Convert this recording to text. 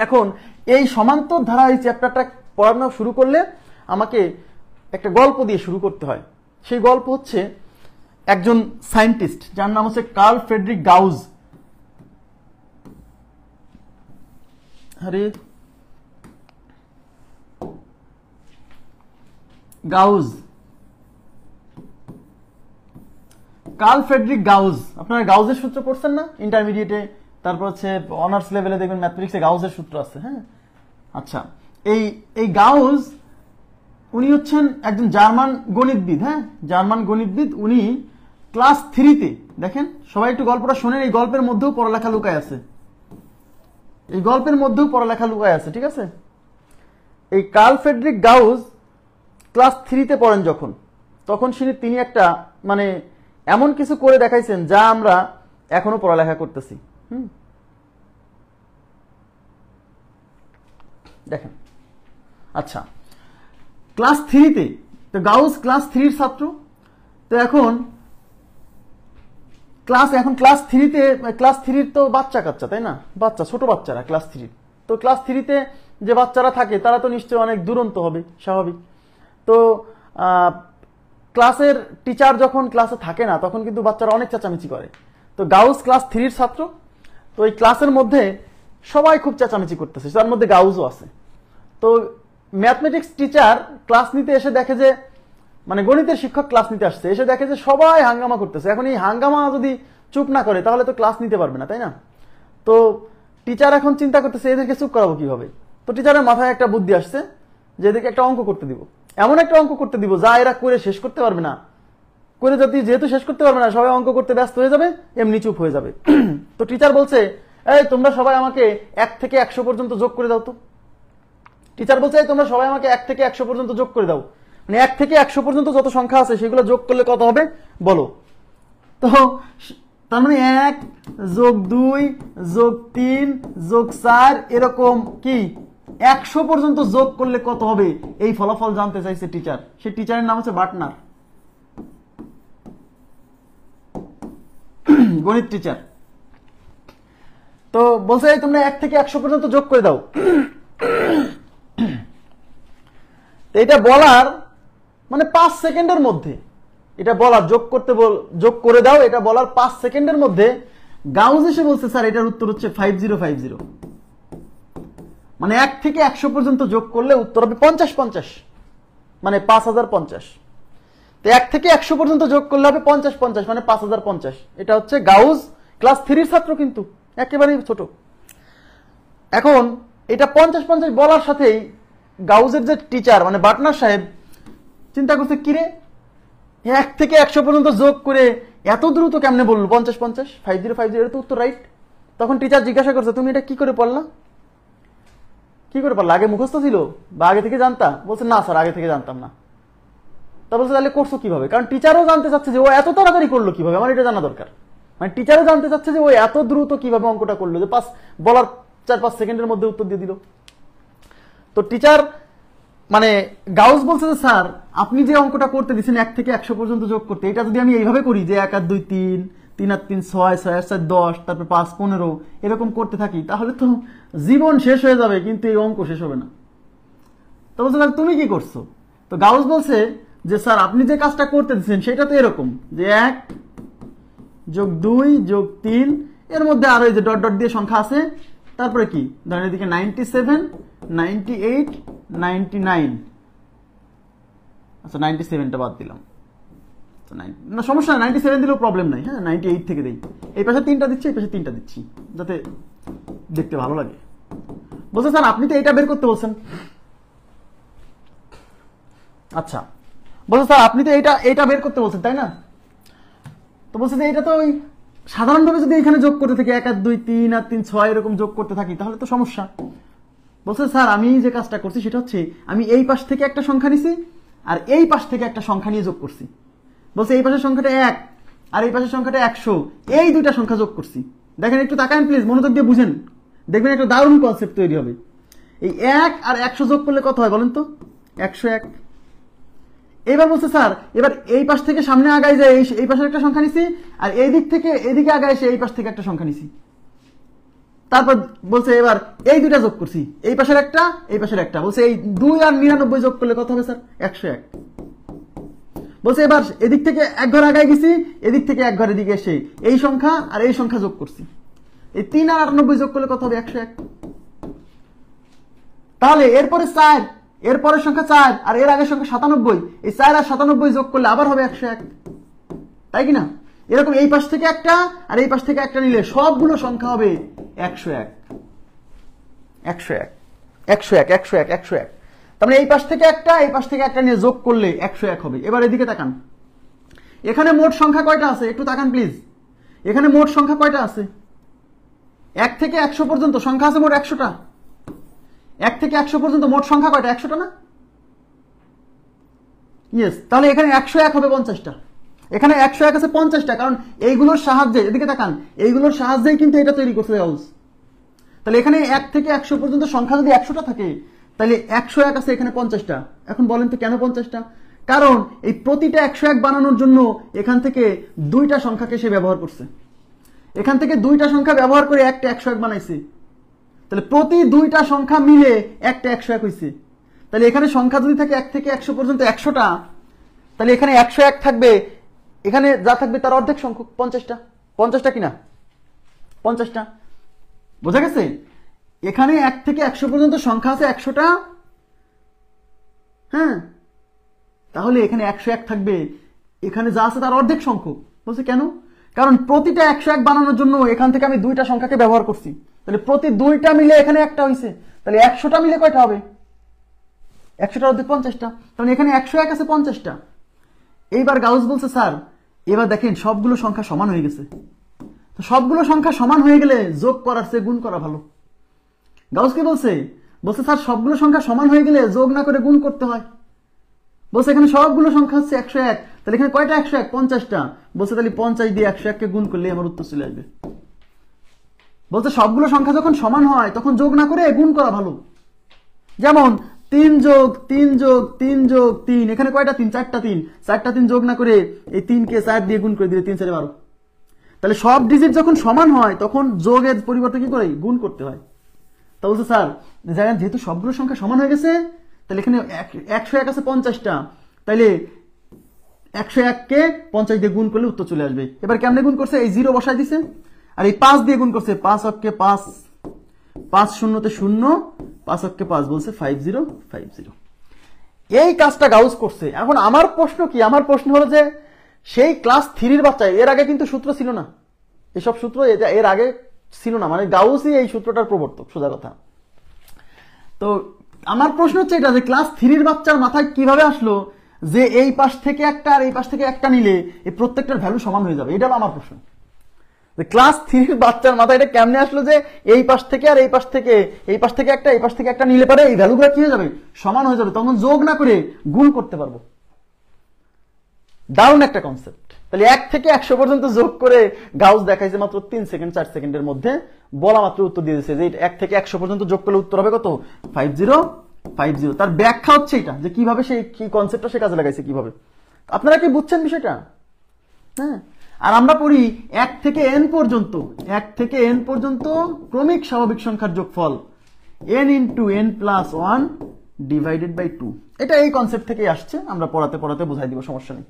এখন এই সমান্তর ধারা এই চ্যাপ্টারটা পড়ানো শুরু করলে আমাকে একটা গল্প দিয়ে শুরু করতে হয়। সেই গল্প হচ্ছে একজন সায়েন্টিস্ট যার নাম হচ্ছে কার্ল ফ্রেডরিক গাউজ। আরে গাউজ, কার্ল ফ্রেডরিক গাউজ। আপনারা গাউজের সূত্র পড়ছেন না ইন্টারমিডিয়েটে, তারপর হচ্ছে অনার্স লেভেলে দেখবেন ম্যাথমেটিক্সে গাউজের সূত্র আছে। হ্যাঁ, আচ্ছা, এই গাউজ উনি হচ্ছেন একজন জার্মান গণিতবিদ। হ্যাঁ, জার্মান গণিতবিদ। উনি ক্লাস 3-তে, দেখেন সবাই একটু গল্পটা শোনেন, এই গল্পের মধ্যেও পড়ালেখা লুকায় আছে, এই গল্পের মধ্যেও পড়ালেখা লুকায় আছে, ঠিক আছে। এই কার্ল ফ্রেডরিক গাউজ ক্লাস 3-তে পড়েন যখন, তখন তিনি একটা মানে এমন কিছু করে দেখাইছেন যা আমরা এখনো পড়ালেখা করতেছি। দেখেন, আচ্ছা, ক্লাস 3-তে, তো গাউস ক্লাস 3-র ছাত্র। তো এখন ক্লাস 3-তে, ক্লাস 3-র তো বাচ্চা কাচ্চা, তাই না, বাচ্চা, ছোট বাচ্চারা ক্লাস 3। তো ক্লাস 3-তে যে বাচ্চারা থাকে তারা তো নিশ্চয়ই অনেক দুরন্ত হবে, স্বাভাবিক। তো ক্লাসের টিচার যখন ক্লাসে থাকে না তখন কিন্তু বাচ্চারা অনেক চেঁচামেচি করে। তো গাউস ক্লাস 3-র ছাত্র। তো এই ক্লাসের মধ্যে সবাই খুব চেঁচামেচি করতেছে, তার মধ্যে গাউসও আছে। তো ম্যাথমেটিক্স টিচার ক্লাস নিতে এসে দেখে যে, মানে গণিতের শিক্ষক ক্লাস নিতে আসছে, এসে দেখে যে সবাই হাঙ্গামা করতেছে। এখন এই হাঙ্গামা যদি চুপ না করে তাহলে তো ক্লাস নিতে পারবে না, তাই না। তো টিচার এখন চিন্তা করতেছে এদেরকে চুপ করাবো কিভাবে। তো টিচারের মাথায় একটা বুদ্ধি আসছে যে এদেরকে একটা অঙ্ক করতে দিব, এমন একটা অঙ্ক করতে দিব যা এরা করে শেষ করতে পারবে না, করে যেহেতু শেষ করতে পারবে না সবাই অঙ্ক করতে ব্যস্ত হয়ে যাবে, এমনি চুপ হয়ে যাবে। তো টিচার বলছে, এই তোমরা সবাই আমাকে 1 থেকে 100 পর্যন্ত যোগ করে দাও তো। টিচার বলছে, এই তোমরা সবাই আমাকে 1 থেকে 100 পর্যন্ত যোগ করে দাও, মানে 1 থেকে 100 পর্যন্ত যত সংখ্যা আছে সেগুলো যোগ করলে কত হবে বলো। তো তার মানে 1 যোগ 2 যোগ 3 যোগ 4 এরকম কি 100 পর্যন্ত যোগ করলে কত হবে, এই ফলাফল জানতে চাইছে টিচার। সেই টিচারের নাম হচ্ছে বাটনার, গণিত টিচার। তো বলছে তোমরা 1 থেকে 100 পর্যন্ত যোগ করে দাও। এটা বলার মানে 5 সেকেন্ডের মধ্যে, এটা বলার যোগ করে দাও, এটা বলার 5 সেকেন্ডের মধ্যে গাউস এসে বলছে, স্যার এটার উত্তর হচ্ছে 5050। মানে 1 থেকে 100 পর্যন্ত যোগ করলে উত্তর হবে 5050, মানে 5050। তো 1 থেকে 100 পর্যন্ত যোগ করলে হবে 5050, মানে 5050। এটা হচ্ছে গাউস ক্লাস 3-র ছাত্র, কিন্তু একেবারেই ছোট। এখন এটা 5050 বলার সাথেই গাউসের যে টিচার মানে বাটনার সাহেব চিন্তা করছে, কিরে 1 থেকে 100 পর্যন্ত যোগ করে এত দ্রুত কেমনে বললো 5050, 5050, এটা তো উত্তর রাইট। তখন টিচার জিজ্ঞাসা করছে, তুমি এটা কি করে পড়লা, কি করে পারলা, আগে মুখস্থ ছিল বা আগে থেকে জানতা? বলছে, না স্যার আগে থেকে জানতাম না। তা বলছে, তাহলে করছো কিভাবে? কারণ টিচারও জানতে চাচ্ছে যে ও এত তাড়াতাড়ি করলো কিভাবে, আমার এটা জানা দরকার। মানে টিচারও জানতে চাচ্ছে যে ও এত দ্রুত কিভাবে অঙ্কটা করলো, যে বলার 4-5 সেকেন্ডের মধ্যে উত্তর দিয়ে দিল। তো টিচার মানে গাউস বলছে যে, স্যার আপনি যে অঙ্কটা করতে দিচ্ছেন 1 থেকে 100 পর্যন্ত যোগ করতে, এটা যদি আমি এইভাবে করি যে 1 আর 2 3, 3 আর 3 6, 6 আর 4 10, তারপর 5 15 এরকম করতে থাকি, তাহলে তো জীবন শেষ হয়ে যাবে, কিন্তু এই অঙ্ক শেষ হবে না। তো বলছে, তুমি কি করছো? তো গাউস বলছে যে, স্যার আপনি যে কাজটা করতে দিচ্ছেন সেটা তো এরকম যে 1 যোগ 2 যোগ 3, এর মধ্যে আরো এই যে ডট ডট দিয়ে সংখ্যা আছে, তারপরে কি ধরেন এদিকে 97 98 99, আচ্ছা 97টা বাদ দিলাম, না সমস্যা নাই, 97 দিলেও প্রবলেম নাই। হ্যাঁ, 98 থেকে দেই, এই পাশে 3টা দিচ্ছি, এই পাশে 3টা দিচ্ছি, যাতে দেখতে ভালো লাগে। বলছে, স্যার আপনি তো এটা বের করতে বলছেন। আচ্ছা, বলছে, স্যার আপনি তো এটা বের করতে বলছেন, তাই না? তো বলছে যে এটা তো ওই সাধারণভাবে যদি এখানে যোগ করতে থাকি 1 আর 2 3 আর 3 6 এরকম যোগ করতে থাকি তাহলে তো সমস্যা। বলছে, স্যার আমি যে কাজটা করছি সেটা হচ্ছে আমি এই পাশ থেকে একটা সংখ্যা নিছি আর এই পাশ থেকে একটা সংখ্যা নিয়ে যোগ করছি। বলছে এই পাশের সংখ্যাটা 1 আর এই পাশের সংখ্যাটা 100, এই দুইটা সংখ্যা যোগ করছি। দেখেন একটু তাকান প্লিজ, মনোযোগ দিয়ে বুঝেন, দেখবেন একটা দারুণ কনসেপ্ট তৈরি হবে। এই 1 আর 100 যোগ করলে কত হয় বলেন তো? 101। এবার বলছে, স্যার এবার এই পাশ থেকে সামনে আগায় যায় এই পাশের একটা সংখ্যা নিছি আর এই দিক থেকে এদিকে আগায় এসে এই পাশ থেকে একটা সংখ্যা নিছি। তারপর বলছে এবার এই দুইটা যোগ করছি, এই পাশের একটা এই পাশের একটা, বলছে এই 2 আর 99 যোগ করলে কত হবে স্যার? 101। বলছে এবার এদিক থেকে এক ঘর আগায় গেছি, এদিক থেকে এক ঘর এদিকে এসে এই সংখ্যা আর এই সংখ্যা যোগ করছি, এই 3 আর 98 যোগ করলে কত হবে? 101। তাহলে এরপরে 4, এরপরের সংখ্যা 4 আর এর আগের সংখ্যা 97, এই 4 আর 97 যোগ করলে আবার হবে 101, তাই কিনা? এরকম এই পাশ থেকে একটা আর এই পাশ থেকে একটা নিলে সবগুলো সংখ্যা হবে 101 101 101 101 101। তার মানে এই পাশ থেকে একটা এই পাশ থেকে একটা নিয়ে যোগ করলে 101 হবে। এবার এদিকে তাকান, এখানে মোট সংখ্যা কয়টা আছে একটু তাকান প্লিজ। এখানে মোট সংখ্যা কয়টা আছে? 1 থেকে 100 পর্যন্ত সংখ্যা আছে মোট 100টা। 1 থেকে 100 পর্যন্ত মোট সংখ্যা কয়টা? 100টা না? ইয়েস। তাহলে এখানে 101 হবে 50টা, এখানে 101 আছে 50টা, কারণ এইগুলোর সাহায্যে, এদিকে তাকান, এইগুলোর সাহায্যেই কিন্তু এটা তৈরি করতে গাউস। তাহলে এখানে 1 থেকে 100 পর্যন্ত সংখ্যা যদি 100টা থাকে, তাহলে 101 আছে এখানে 50টা। এখন বলেন তো কেন 50টা? কারণ এই প্রতিটা 101 বানানোর জন্য এখান থেকে দুইটা সংখ্যাকে সে ব্যবহার করছে, এখান থেকে দুইটা সংখ্যা ব্যবহার করে একটা 101 বানাইছে। তাহলে প্রতি দুইটা সংখ্যা মিলে একটা 101 হয়েছে। তাহলে এখানে সংখ্যা যদি থাকে 1 থেকে 100 পর্যন্ত 100টা, তাহলে এখানে 101 থাকবে, এখানে যা থাকবে তার অর্ধেক সংখ্যক 50টা। 50টা কিনা? 50টা। বোঝা গেছে? এখানে 1 থেকে 100 পর্যন্ত সংখ্যা আছে 100টা, হ্যাঁ, তাহলে এখানে 101 থাকবে, এখানে যা আছে তার অর্ধেক সংখ্যক। বলছে কেন? কারণ প্রতিটা 101 বানানোর জন্য এখান থেকে আমি দুইটা সংখ্যাকে ব্যবহার করছি, তাহলে প্রতি দুইটা মিলে এখানে একটা হয়েছে, তাহলে 100টা মিলে কয়টা হবে? 100টার অর্ধেক 50টা, তাহলে এখানে 101 আছে 50টা। এইবার গাউস বলছে স্যার এবার দেখেন সবগুলো সংখ্যা সমান হয়ে গেছে, তো সবগুলো সংখ্যা সমান হয়ে গেলে যোগ করার চেয়ে গুণ করা ভালো। গাউস কি বলছে? বলছে স্যার সবগুলো সংখ্যা সমান হয়ে গেলে যোগ না করে গুণ করতে হয়। বলছে এখানে সবগুলো সংখ্যা হচ্ছে 101, তাহলে এখানে কয়টা 101? 50টা। বলছে তাহলে 50 দিয়ে 101 কে গুণ করলে আমার উত্তর চলে আসবে। বলছে সবগুলো সংখ্যা যখন সমান হয় তখন যোগ না করে গুণ করা ভালো। যেমন 3 যোগ 3 যোগ 3 যোগ 3, এখানে কয়টা 3? 4টা 3, 4টা 3 যোগ না করে এই 3 কে 4 দিয়ে গুণ করে দিলে 3 4 12। তাহলে সব ডিজিট যখন সমান হয় তখন যোগের পরিবর্তে কি করে? গুণ করতে হয়। তা বলছে স্যার যেহেতু সবগুলো সংখ্যা সমান হয়ে গেছে, তাহলে এখানে 101 আছে 50টা, তাহলে 101 কে 50 দিয়ে গুণ করলে উত্তর চলে আসবে। এবার কেমনে গুণ করছে? এই 0 বসায় দিছে আর এই 5 দিয়ে গুণ করছে, 5 অক্ষে 5, 5 শূন্যতে 0, 5 অক্ষে 5, বলছে 5050। এই কাজটা গাউস করছে। এখন আমার প্রশ্ন কি? আমার প্রশ্ন হলো যে সেই ক্লাস 3 বাচ্চা, এর আগে কিন্তু সূত্র ছিল না, এসব সূত্র এর আগে ছিল না, মানে গাউসই এই সূত্রটার প্রবর্তক, সোজা কথা। তো আমার প্রশ্ন হচ্ছে এটা যে ক্লাস 3 বাচ্চার মাথায় কিভাবে আসলো যে এই পাশ থেকে একটা আর এই পাশ থেকে একটা নিলে এই প্রত্যেকটার ভ্যালু সমান হয়ে যাবে? এটা হলো আমার প্রশ্ন, যে ক্লাস 3 বাচ্চার মাথায় এটা কেমনে আসলো যে এই পাশ থেকে আর এই পাশ থেকে একটা এই পাশ থেকে একটা নিলে পারে এই ভ্যালুগুলো কি হয়ে যাবে? সমান হয়ে যাবে, তখন যোগ না করে গুণ করতে পারবো। দারুণ একটা কনসেপ্ট। তাহলে 1 থেকে 100 পর্যন্ত যোগ করে গাউস দেখাইছে মাত্র 3 সেকেন্ড 4 সেকেন্ডের মধ্যে, বলা মাত্র উত্তর দিয়ে দিয়েছে যে 1 থেকে 100 পর্যন্ত যোগ করলে উত্তর হবে কত? 5050। তার ব্যাখ্যা হচ্ছে এটা যে কিভাবে সেই কি কনসেপ্টটা সে কাজে লাগাইছে কিভাবে। আপনারা কি বুঝছেন বিষয়টা? হ্যাঁ। আর আমরা পড়ি 1 থেকে n পর্যন্ত, 1 থেকে n পর্যন্ত ক্রমিক স্বাভাবিক সংখ্যার যোগফল n × n+1 / 2। এটা এই কনসেপ্ট থেকেই আসছে, আমরা পড়াতে পড়াতে বুঝাই দিব, সমস্যা নেই।